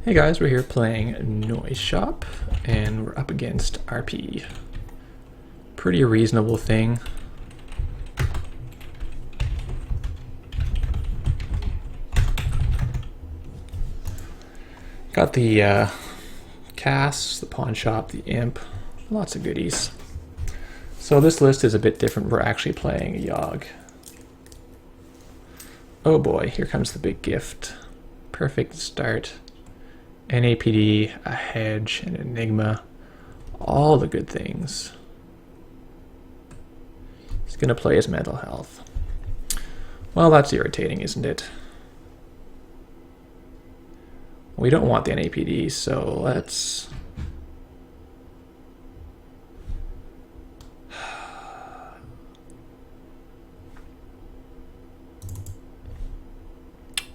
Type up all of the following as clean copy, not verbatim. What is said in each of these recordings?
Hey guys, we're here playing Noiseshop, and we're up against RP. Pretty reasonable thing. Got the casts, the pawn shop, the imp, lots of goodies. So this list is a bit different. We're actually playing a Yogg. Oh boy, here comes the big gift. Perfect start. NAPD, a hedge, an enigma, all the good things. He's going to play his mental health. Well, that's irritating, isn't it? We don't want the NAPD, so let's...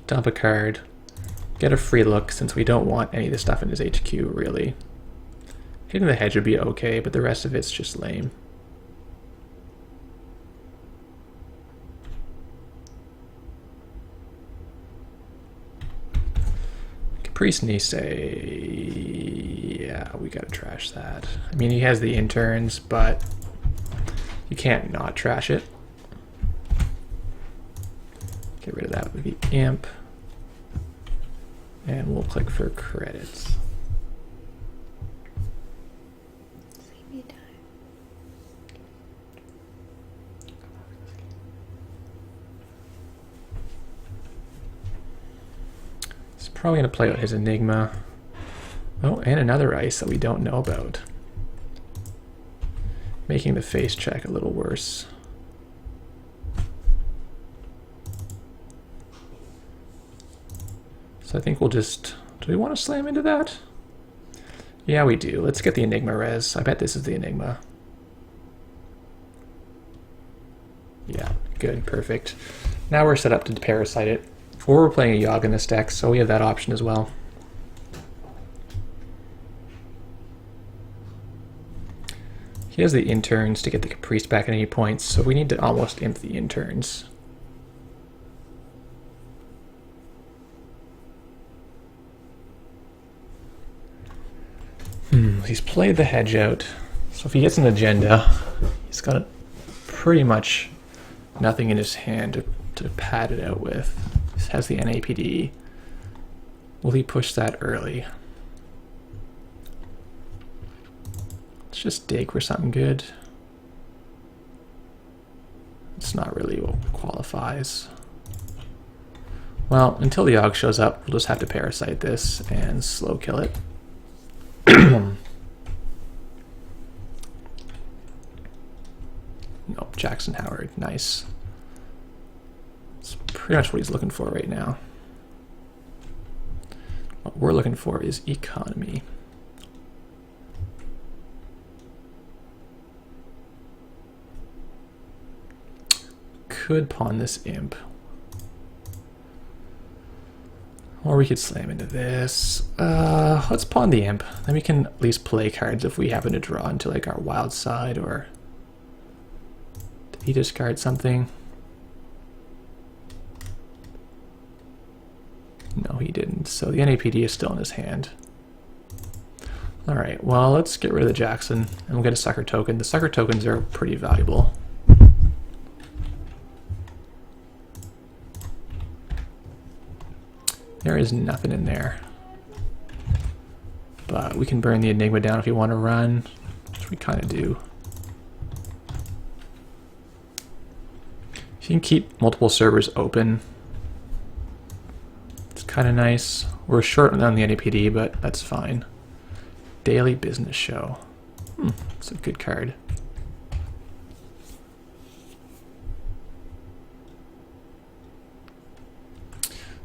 dump a card. Get a free look, since we don't want any of the stuff in his HQ, really. Hitting the hedge would be okay, but the rest of it's just lame. Caprice Nisei... yeah, we gotta trash that. I mean, he has the interns, but you can't not trash it. Get rid of that with the imp. And we'll click for credits. Sleepy time. He's probably going to play out his enigma. Oh, and another ice that we don't know about. Making the face check a little worse. So I think we'll just... do we want to slam into that? Yeah, we do. Let's get the enigma res. I bet this is the enigma. Yeah, good, perfect. Now we're set up to parasite it. Or we're playing a Yogg in this deck, so we have that option as well. He has the interns to get the Caprice back at any point, so we need to almost imp the interns. He's played the hedge out, so if he gets an agenda, he's got pretty much nothing in his hand to pad it out with. He has the NAPD. Will he push that early? Let's just dig for something good. It's not really what qualifies. Well, until the Yogg shows up, we'll just have to parasite this and slow kill it. Nope, Jackson Howard, nice. It's pretty much what he's looking for right now. What we're looking for is economy. Could pawn this imp. Or we could slam into this. Let's pawn the imp. Then we can at least play cards if we happen to draw into like our wild side, or... did he discard something? No, he didn't. So the NAPD is still in his hand. Alright, well, let's get rid of the Jackson, and we'll get a sucker token. The sucker tokens are pretty valuable. There is nothing in there. But we can burn the enigma down if you want to run, which we kind of do. If you can keep multiple servers open, it's kind of nice. We're short on the NAPD, but that's fine. Daily business show. It's a good card.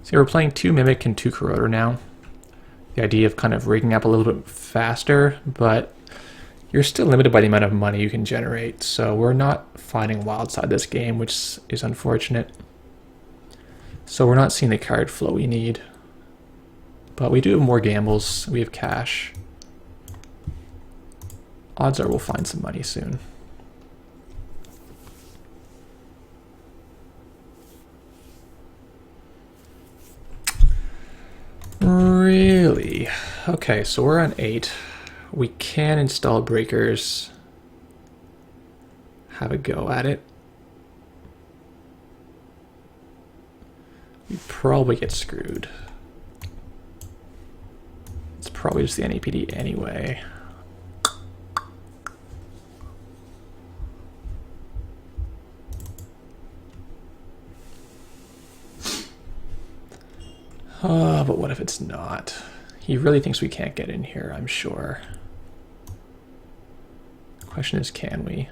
So we're playing 2 Mimic and 2 Corroder now. The idea of kind of rigging up a little bit faster, but you're still limited by the amount of money you can generate, so we're not finding wildside this game, which is unfortunate. So we're not seeing the card flow we need. But we do have more gambles, we have cash. Odds are we'll find some money soon. Really? Okay, so we're on 8. We can install breakers. Have a go at it. We probably get screwed. It's probably just the NAPD anyway. But what if it's not? He really thinks we can't get in here, I'm sure. The question is, can we?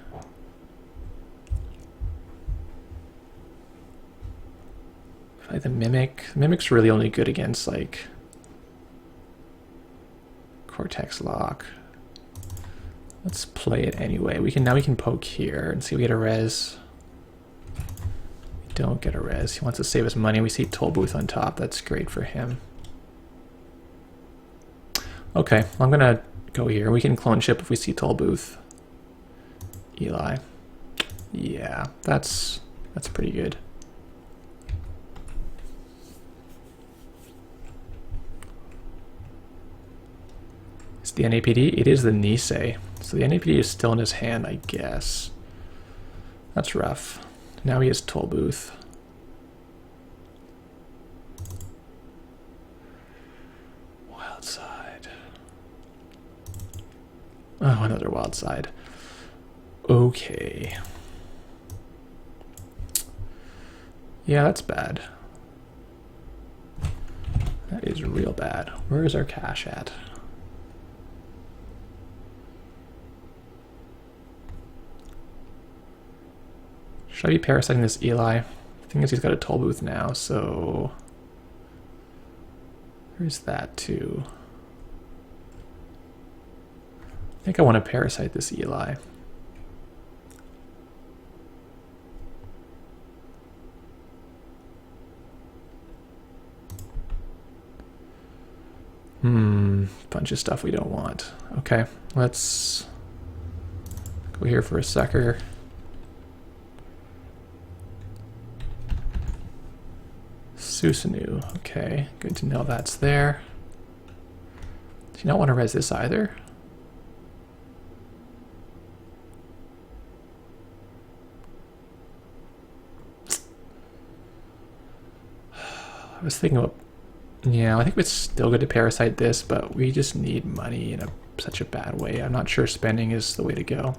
Like the Mimic. The Mimic's really only good against, like, Cortex Lock. Let's play it anyway. Now we can poke here and see if we get a res. We don't get a res. He wants to save us money. We see Toll Booth on top. That's great for him. Okay, I'm gonna go here. We can clone ship if we see Toll Booth. Eli. Yeah, that's pretty good. It's the NAPD. It is the Nisei. So the NAPD is still in his hand, I guess. That's rough. Now he has Toll Booth. Wild side. Oh, another wild side. Okay. Yeah, that's bad. That is real bad. Where is our cash at? Should I be parasiting this Eli? The thing is, he's got a Toll Booth now, so... Where's that too? I think I want to parasite this Eli. Bunch of stuff we don't want. Okay, let's go here for a sucker. Susanu, okay, good to know that's there. Do you not want to res this either? I was thinking about, yeah, I think it's still good to parasite this, but we just need money in such a bad way. I'm not sure spending is the way to go.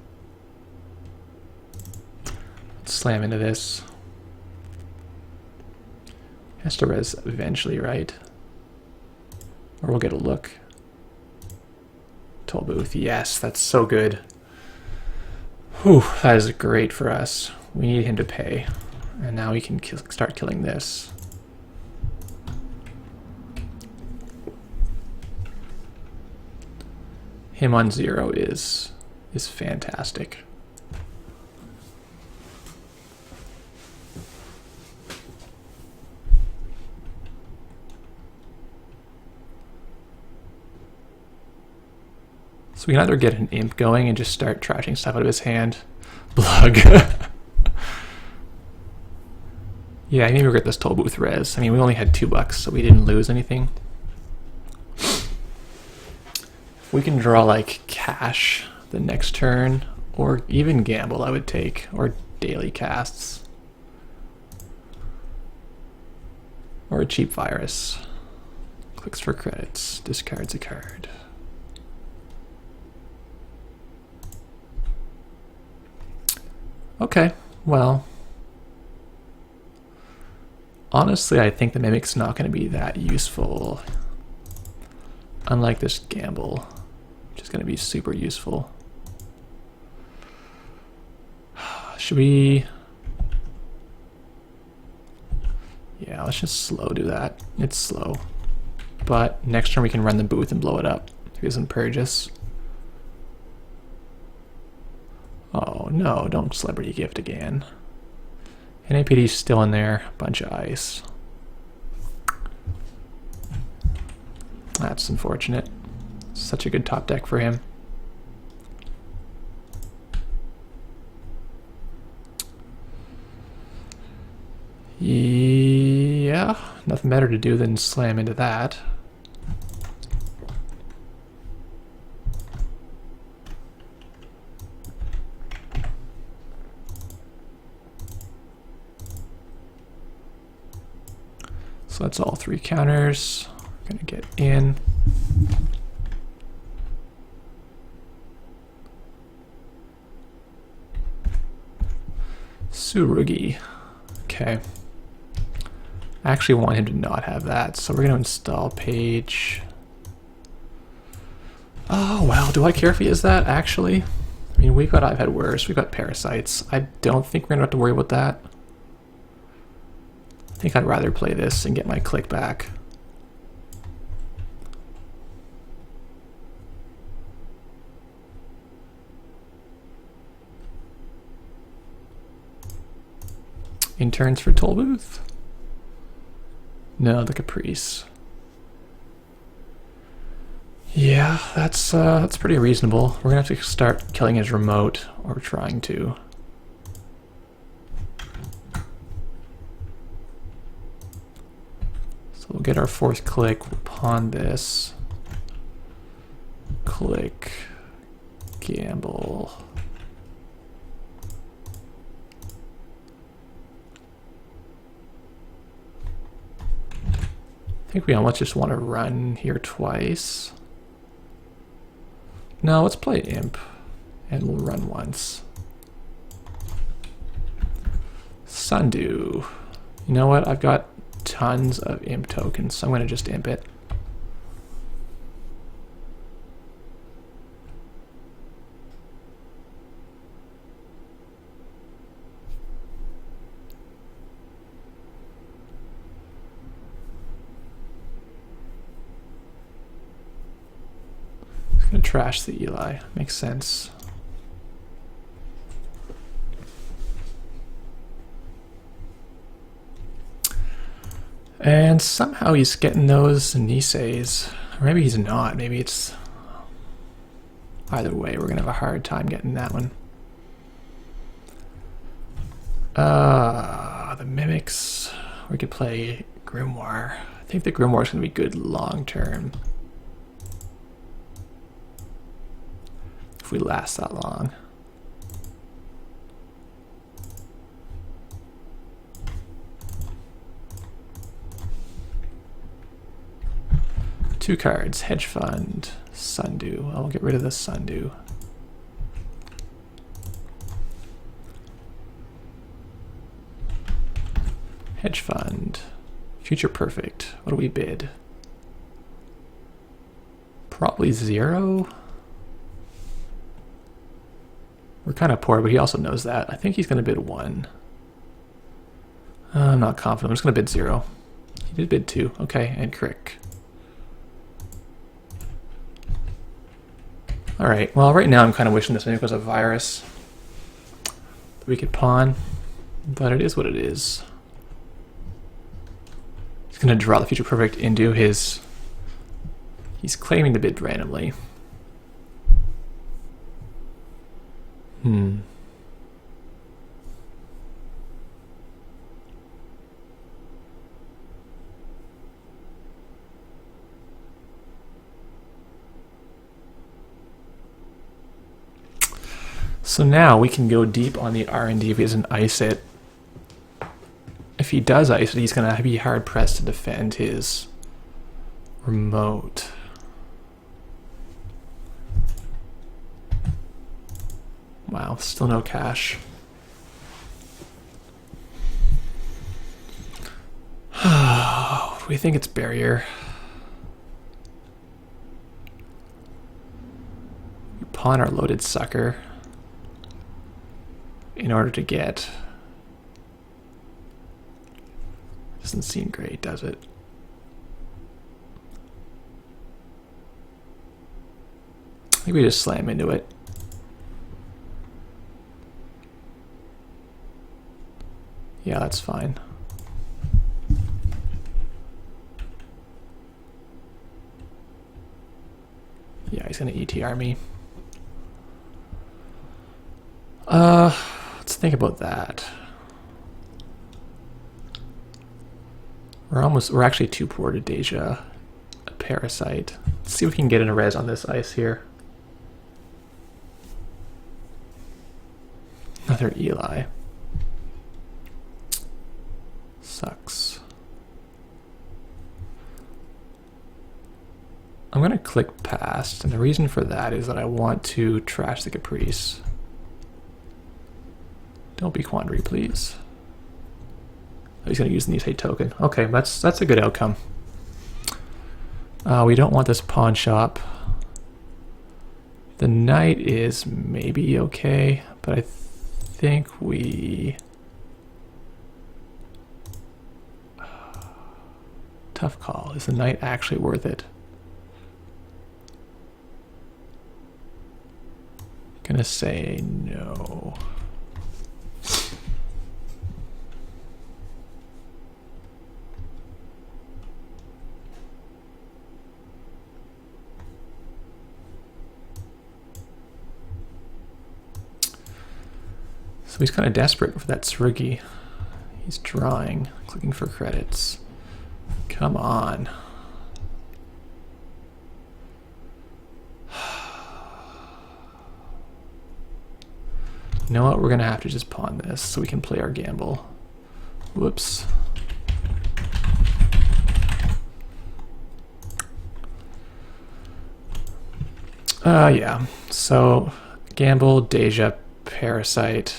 Let's slam into this. Has to res eventually, right? Or we'll get a look. Toll Booth, yes, that's so good. Whew, that is great for us. We need him to pay. And now we can start killing this. Him on 0 is fantastic. So we can either get an imp going and just start trashing stuff out of his hand. Blug. Yeah, maybe we'll get this Toll Booth res. I mean, we only had $2, so we didn't lose anything. If we can draw like cash the next turn, or even gamble, I would take, or daily casts. Or a cheap virus. Clicks for credits, discards a card. Okay, well, honestly, I think the Mimic's not going to be that useful. Unlike this gamble, which is going to be super useful. Should we... Yeah, let's just slow do that. It's slow. But next turn we can run the booth and blow it up. If he doesn't purge us. Oh no, don't celebrity gift again. NAPD's still in there, bunch of ice. That's unfortunate. Such a good top deck for him. Yeah, nothing better to do than slam into that. So that's all 3 counters. We're gonna get in. Tsurugi. Okay. I actually want him to not have that, so we're gonna install page. Oh, well, do I care if he is that, actually? I mean, I've had worse. We've got parasites. I don't think we're gonna have to worry about that. I think I'd rather play this and get my click back. Interns for toll booth? No, the Caprice. Yeah, that's pretty reasonable. We're gonna have to start killing his remote, or trying to. So we'll get our 4th click, we'll pawn this. Click, gamble. I think we almost just want to run here twice. No, let's play Imp, and we'll run once. Sundew. You know what? I've got tons of Imp tokens, so I'm going to just Imp it. Gonna trash the Eli. Makes sense. And somehow he's getting those Niseis. Or maybe he's not. Maybe it's... Either way, we're gonna have a hard time getting that one. The Mimics. We could play Grimoire. I think the Grimoire is gonna be good long term. If we last that long. Two cards, Hedge Fund, Sundew. I'll get rid of the Sundew. Hedge Fund, Future Perfect. What do we bid? Probably 0. We're kind of poor, but he also knows that. I think he's going to bid 1. I'm not confident. I'm just going to bid 0. He did bid 2. Okay, and Crick. Alright, well, right now I'm kind of wishing this maybe was a virus that we could pawn, but it is what it is. He's going to draw the Future Perfect into his... He's claiming to bid randomly. So now we can go deep on the R&D if he doesn't ice it. If he does ice it, he's going to be hard pressed to defend his remote. Wow, still no cash. We think it's barrier. We pawn our loaded sucker in order to get... Doesn't seem great, does it? I think we just slam into it. Yeah, that's fine. Yeah, he's gonna ETR me. Let's think about that. We're actually too poor to Deja a Parasite. Let's see if we can get in a res on this ice here. Another Eli. Sucks. I'm going to click past, and the reason for that is that I want to trash the Caprice. Don't be Quandary, please. Oh, he's going to use the Nisei token. Okay, that's a good outcome. We don't want this pawn shop. The knight is maybe okay, but I think we... Tough call. Is the knight actually worth it? Gonna say no. So he's kind of desperate for that Tsurugi. He's drawing, clicking for credits. Come on. You know what? We're going to have to just pawn this so we can play our gamble. Whoops. Yeah. So, gamble, Deja, Parasite.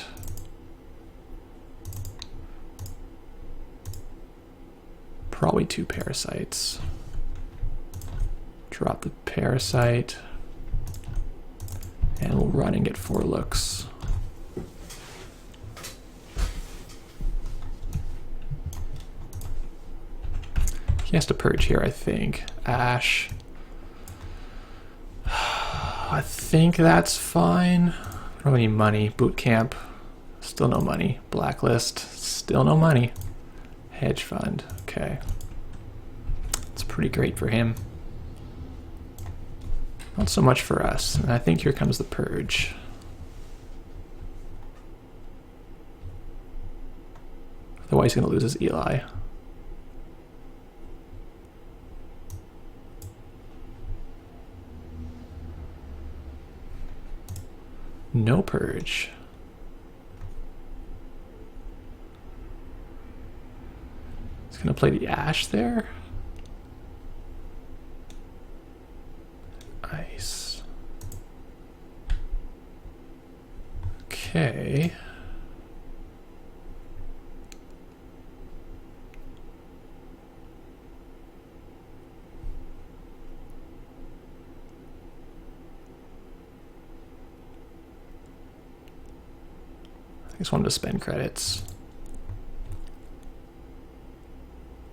Probably 2 Parasites. Drop the Parasite. And we'll run and get 4 looks. He has to purge here, I think. Ash. I think that's fine. I don't have any money. Boot camp. Still no money. Blacklist. Still no money. Hedge fund. Okay. It's pretty great for him. Not so much for us. And I think here comes the purge. Otherwise he's going to lose his Eli. No purge. He's going to play the Ash there. Nice. Okay. I just wanted to spend credits.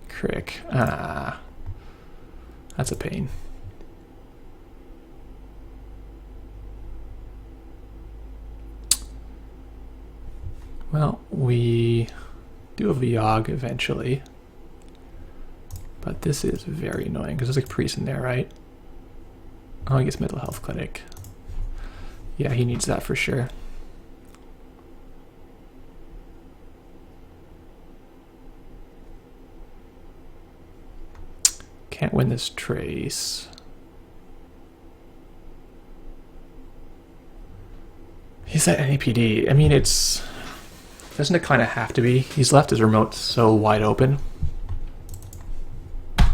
Crick. Ah. That's a pain. Well, we do have a Yogg eventually. But this is very annoying because there's a Caprice in there, right? Oh, he gets mental health clinic. Yeah, he needs that for sure. Can't win this trace. He's at NAPD. I mean, doesn't it kind of have to be? He's left his remote so wide open. I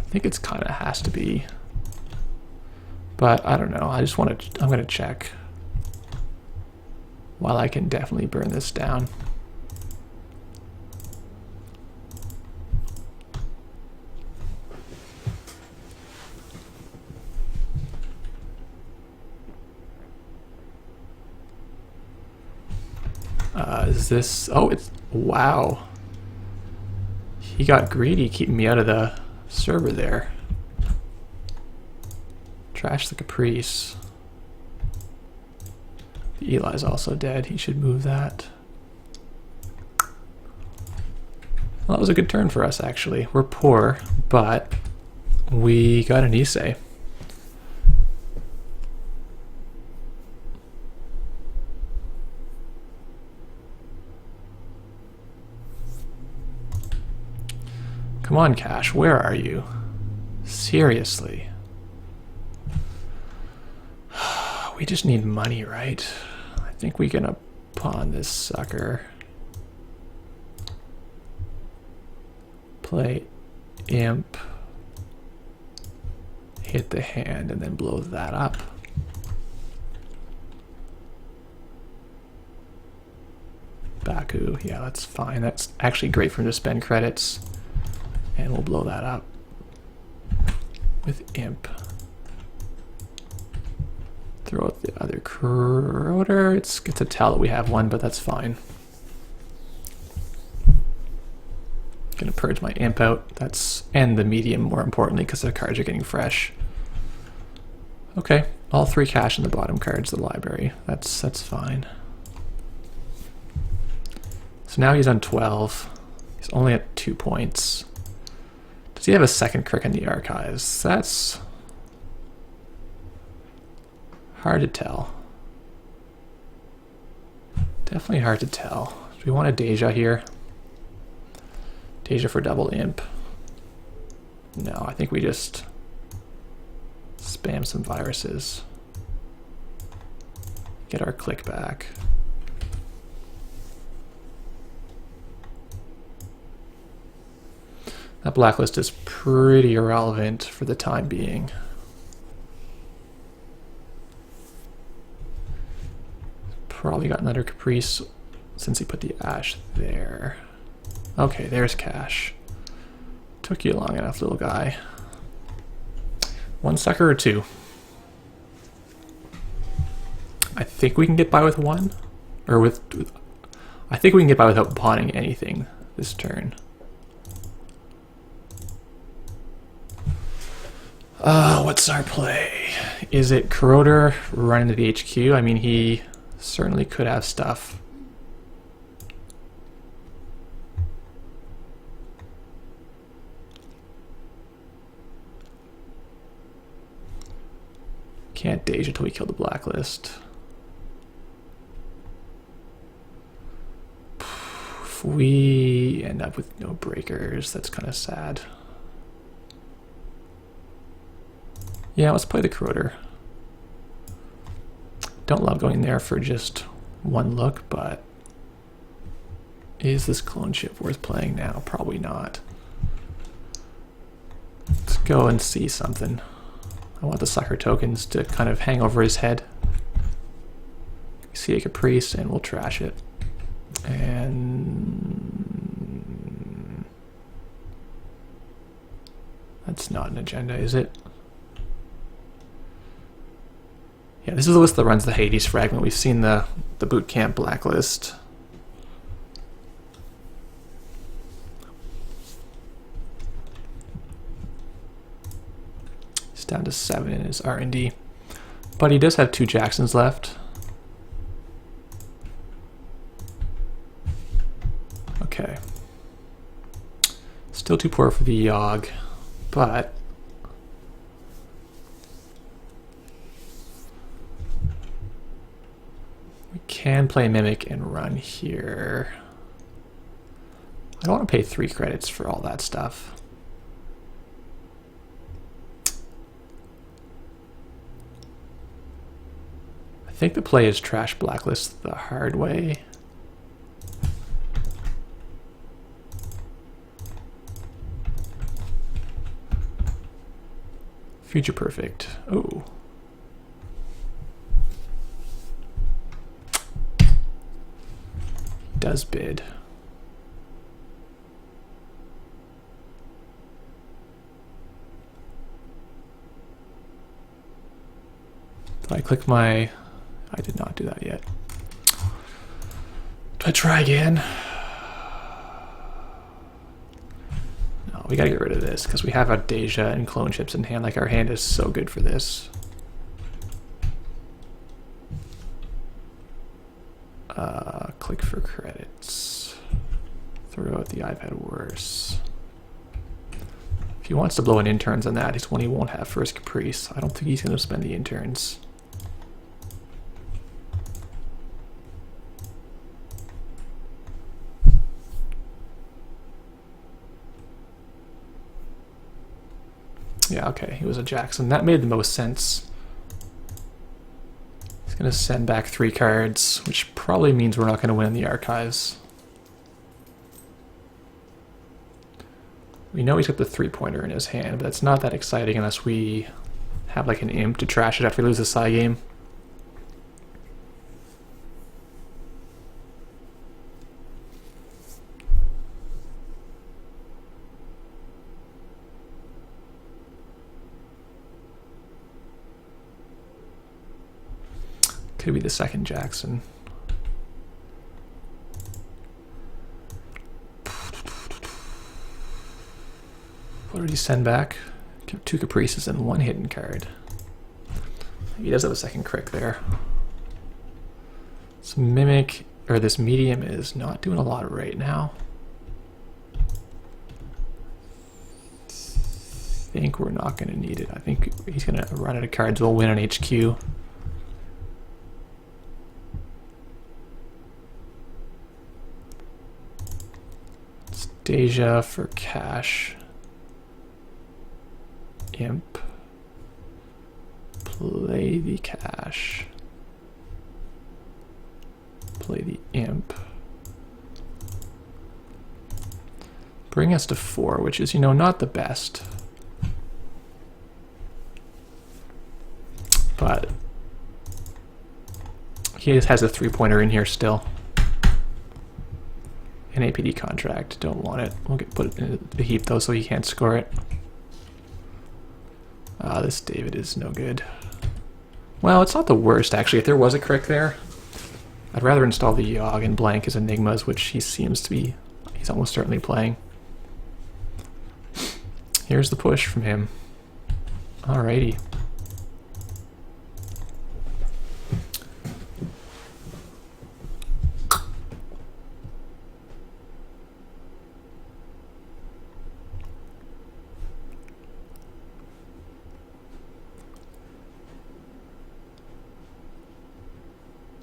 think it's kind of has to be. But I don't know. I just want to, I'm going to check. While I can definitely burn this down. Is this... Oh, it's... Wow. He got greedy keeping me out of the server there. Trash the Caprice. The Eli's also dead. He should move that. Well, that was a good turn for us, actually. We're poor, but we got an Nisei. Come on, Cash, where are you? Seriously. We just need money, right? I think we're gonna pawn this sucker. Play imp, hit the hand, and then blow that up. Baku, yeah, that's fine. That's actually great for him to spend credits. And we'll blow that up with imp. Throw out the other Crowder. It's a tell that we have one, but that's fine. Gonna purge my imp out. And the medium, more importantly, because the cards are getting fresh. Okay, all 3 cash in the bottom cards of the library. That's fine. So now he's on 12. He's only at 2 points. Does he have a second crick in the archives? That's hard to tell. Definitely hard to tell. Do we want a Deja here? Deja for double imp. No, I think we just spam some viruses. Get our click back. That blacklist is pretty irrelevant for the time being. Probably got another Caprice since he put the Ash there. Okay, there's cash. Took you long enough, little guy. 1 sucker or 2? I think we can get by with 1. Or with... I think we can get by without pawning anything this turn. What's our play? Is it Corroder running to the HQ? I mean, he certainly could have stuff. Can't Deja till we kill the blacklist. If we end up with no breakers, that's kind of sad. Yeah, let's play the Corroder. Don't love going there for just 1 look, but is this clone chip worth playing now? Probably not. Let's go and see something. I want the sucker tokens to kind of hang over his head. See a Caprice and we'll trash it. And that's not an agenda, is it? Yeah, this is the list that runs the Hades fragment. We've seen the boot camp blacklist. He's down to 7 in his R&D. But he does have 2 Jacksons left. Okay. Still too poor for the Yogg, but we can play Mimic and run here. I don't want to pay 3 credits for all that stuff. I think the play is trash blacklist the hard way. Future perfect. Oh. Does bid. Do I click my... I did not do that yet. Do I try again? No, we gotta get rid of this because we have our Deja and clone chips in hand. Like, our hand is so good for this. Click for credits. Throw out the iPad worse. If he wants to blow in interns on that, he's one he won't have for his Caprice. I don't think he's going to spend the interns. Yeah, okay, he was a Jackson. That made the most sense. He's going to send back 3 cards, which probably means we're not going to win in the archives. We know he's got the 3-pointer in his hand, but that's not that exciting unless we have like an imp to trash it after we lose the side game. Could be the second Jackson. What did he send back? 2 Caprices and 1 hidden card. He does have a second crick there. This Mimic, or this Medium, is not doing a lot right now. I think we're not going to need it. I think he's going to run out of cards. We'll win on HQ. Deja for cash. Imp. Play the cash. Play the imp. Bring us to 4, which is, you know, not the best. But he has a 3-pointer in here still. An APD contract, don't want it. We'll put it in the heap though so he can't score it. This David is no good. Well, it's not the worst actually. If there was a crick there, I'd rather install the Yogg and blank his Enigmas, which he seems to be, he's almost certainly playing. Here's the push from him. Alrighty.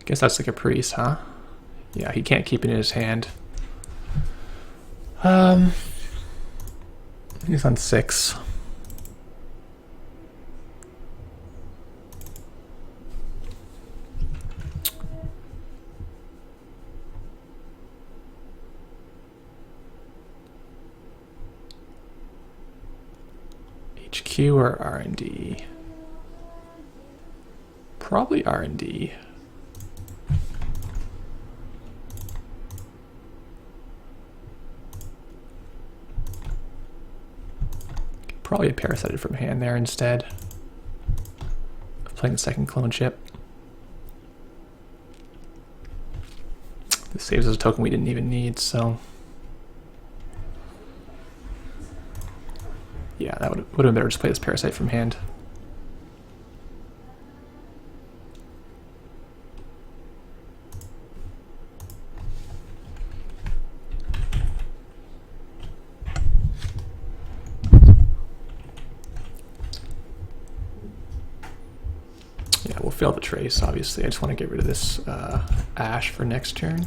Guess that's the Caprice, huh? Yeah, he can't keep it in his hand. He's on 6. HQ or R&D? Probably R&D. Probably a parasited from hand there instead of playing the second clone chip. This saves us a token we didn't even need, so yeah, that would have been better to just play this parasite from hand. We'll fail the trace, obviously. I just want to get rid of this Ash for next turn.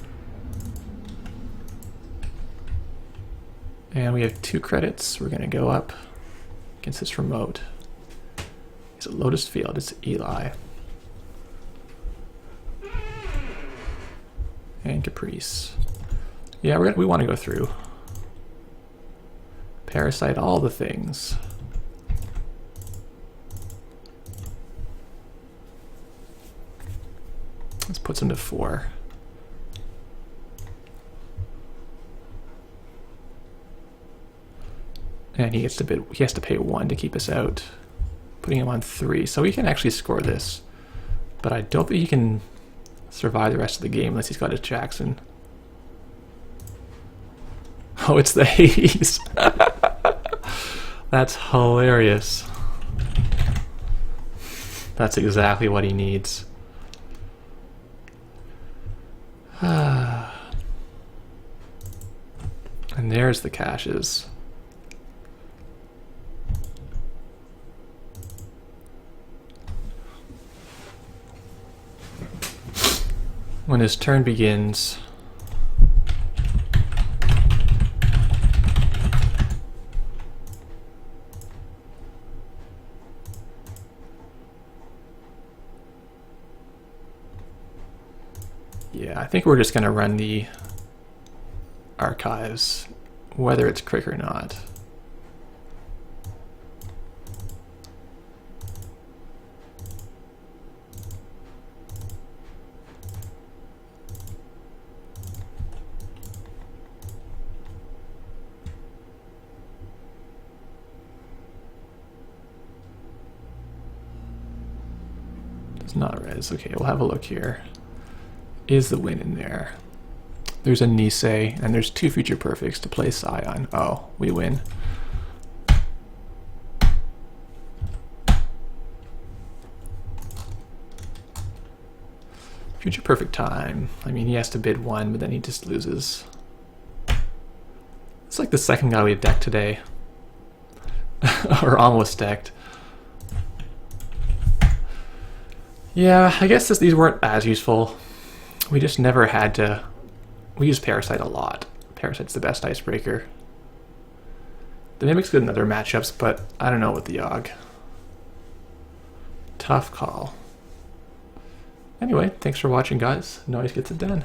And we have 2 credits. We're going to go up against this remote. Is it Lotus Field? It's Eli. And Caprice. Yeah, we want to go through. Parasite, all the things. This puts him to 4. And he has to pay 1 to keep us out, putting him on 3. So he can actually score this, but I don't think he can survive the rest of the game unless he's got his Jackson. Oh, it's the Hades. That's hilarious. That's exactly what he needs. And there's the caches. When his turn begins, yeah, I think we're just going to run the archives, whether it's quick or not. It's not res. Okay, we'll have a look here. Is the win in there? There's a Nisei, and there's 2 future perfects to play Psy on. Oh, we win. Future perfect time. I mean, he has to bid 1, but then he just loses. It's like the second guy we decked today. Or almost decked. Yeah, I guess these weren't as useful. We just never had to... We use Parasite a lot. Parasite's the best icebreaker. The Mimic's good in other matchups, but I don't know with the Yogg. Tough call. Anyway, thanks for watching, guys. Noise gets it done.